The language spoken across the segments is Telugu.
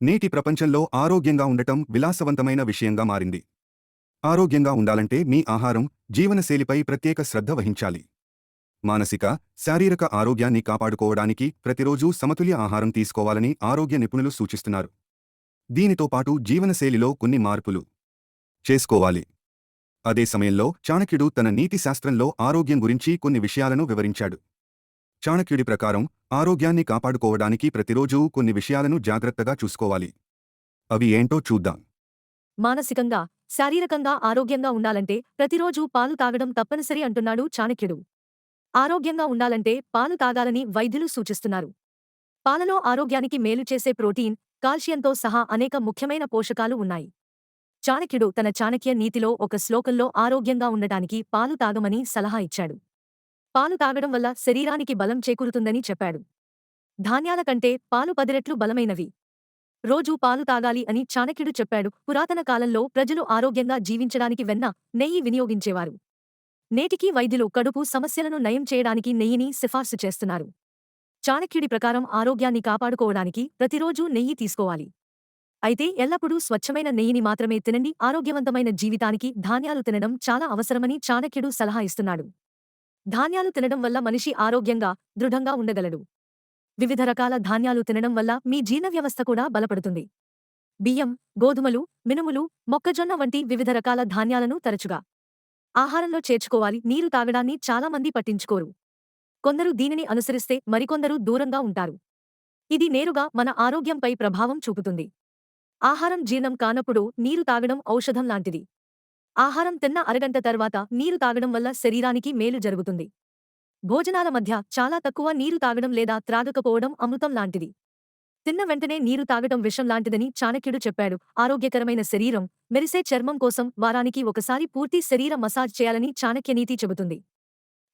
నేటి ప్రపంచంలో ఆరోగ్యంగా ఉండటం విలాసవంతమైన విషయంగా మారింది. ఆరోగ్యంగా ఉండాలంటే మీ ఆహారం, జీవనశైలిపై ప్రత్యేక శ్రద్ధ వహించాలి. మానసిక, శారీరక ఆరోగ్యాన్ని కాపాడుకోవడానికి ప్రతిరోజూ సమతుల్య ఆహారం తీసుకోవాలని ఆరోగ్య నిపుణులు సూచిస్తున్నారు. దీనితో పాటు జీవనశైలిలో కొన్ని మార్పులు చేసుకోవాలి. అదే సమయంలో చాణక్యుడు తన నీతి శాస్త్రంలో ఆరోగ్యం గురించి కొన్ని విషయాలను వివరించాడు. చాణక్యుడి ప్రకారం ఆరోగ్యాన్ని కాపాడుకోవడానికి ప్రతిరోజూ కొన్ని విషయాలను జాగ్రత్తగా చూసుకోవాలి. అవి ఏంటో చూద్దాం. మానసికంగా, శారీరకంగా ఆరోగ్యంగా ఉండాలంటే ప్రతిరోజూ పాలు తాగడం తప్పనిసరి అంటున్నాడు చాణక్యుడు. ఆరోగ్యంగా ఉండాలంటే పాలు తాగాలని వైద్యులు సూచిస్తున్నారు. పాలలో ఆరోగ్యానికి మేలు చేసే ప్రోటీన్, కాల్షియంతో సహా అనేక ముఖ్యమైన పోషకాలు ఉన్నాయి. చాణక్యుడు తన చాణక్య నీతిలో ఒక శ్లోకంలో ఆరోగ్యంగా ఉండటానికి పాలు తాగమని సలహా ఇచ్చాడు. పాలు తాగడం వల్ల శరీరానికి బలం చేకూరుతుందని చెప్పాడు. ధాన్యాల కంటే పాలు 10 రెట్లు బలమైనవి. రోజూ పాలు తాగాలి అని చాణక్యుడు చెప్పాడు. పురాతన కాలంలో ప్రజలు ఆరోగ్యంగా జీవించడానికి వెన్న, నెయ్యి వినియోగించేవారు. నేటికీ వైద్యులు కడుపు సమస్యలను నయం చేయడానికి నెయ్యిని సిఫార్సు చేస్తున్నారు. చాణక్యుడి ప్రకారం ఆరోగ్యాన్ని కాపాడుకోవడానికి ప్రతిరోజూ నెయ్యి తీసుకోవాలి. అయితే ఎల్లప్పుడూ స్వచ్ఛమైన నెయ్యిని మాత్రమే తినండి. ఆరోగ్యవంతమైన జీవితానికి ధాన్యాలు తినడం చాలా అవసరమని చాణక్యుడు సలహా ఇస్తున్నాడు. ధాన్యాలు తినడం వల్ల మనిషి ఆరోగ్యంగా, దృఢంగా ఉండగలడు. వివిధ రకాల ధాన్యాలు తినడం వల్ల మీ జీర్ణ వ్యవస్థ కూడా బలపడుతుంది. బియ్యం, గోధుమలు, మినుములు, మొక్కజొన్న వంటి వివిధ రకాల ధాన్యాలను తరచుగా ఆహారంలో చేర్చుకోవాలి. నీరు తాగడాన్ని చాలా మంది పట్టించుకోరు. కొందరు దీనిని అనుసరిస్తే మరికొందరు దూరంగా ఉంటారు. ఇది నేరుగా మన ఆరోగ్యంపై ప్రభావం చూపుతుంది. ఆహారం జీర్ణం కానప్పుడు నీరు తాగడం ఔషధం లాంటిది. ఆహారం తిన్న అరగంట తర్వాత నీరు తాగడం వల్ల శరీరానికి మేలు జరుగుతుంది. భోజనాల మధ్య చాలా తక్కువ నీరు తాగడం లేదా త్రాగకపోవడం అమృతం లాంటిది. తిన్న వెంటనే నీరు తాగటం విషం లాంటిదని చాణక్యుడు చెప్పాడు. ఆరోగ్యకరమైన శరీరం, మెరిసే చర్మం కోసం వారానికి ఒకసారి పూర్తి శరీర మసాజ్ చేయాలని చాణక్యనీతి చెబుతుంది.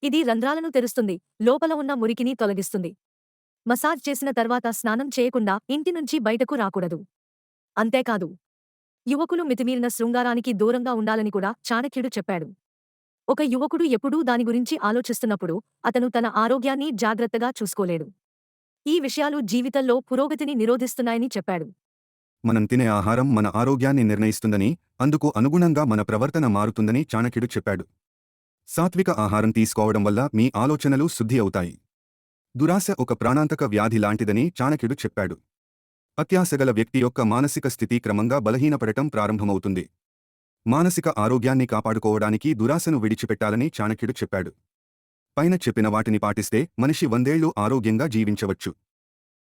ఇది రంధ్రాలను తెరుస్తుంది, లోపల ఉన్న మురికిని తొలగిస్తుంది. మసాజ్ చేసిన తర్వాత స్నానం చేయకుండా ఇంటి నుంచి బయటకు రాకూడదు. అంతేకాదు, యువకులు మితిమీరిన శృంగారానికి దూరంగా ఉండాలని కూడా చాణక్యుడు చెప్పాడు. ఒక యువకుడు ఎప్పుడూ దాని గురించి ఆలోచిస్తున్నప్పుడు అతను తన ఆరోగ్యాన్ని జాగ్రత్తగా చూసుకోలేడు. ఈ విషయాలు జీవితంలో పురోగతిని నిరోధిస్తున్నాయని చెప్పాడు. మనం తినే ఆహారం మన ఆరోగ్యాన్ని నిర్ణయిస్తుందని, అందుకు అనుగుణంగా మన ప్రవర్తన మారుతుందని చాణక్యుడు చెప్పాడు. సాత్విక ఆహారం తీసుకోవడం వల్ల మీ ఆలోచనలు శుద్ధి అవుతాయి. దురాశ ఒక ప్రాణాంతక వ్యాధి లాంటిదని చాణక్యుడు చెప్పాడు. అత్యాశగల వ్యక్తి యొక్క మానసిక స్థితి క్రమంగా బలహీనపడటం ప్రారంభమవుతుంది. మానసిక ఆరోగ్యాన్ని కాపాడుకోవడానికి దురాశను విడిచిపెట్టాలని చాణక్యుడు చెప్పాడు. పైన చెప్పిన వాటిని పాటిస్తే మనిషి 100 ఏళ్లు ఆరోగ్యంగా జీవించవచ్చు.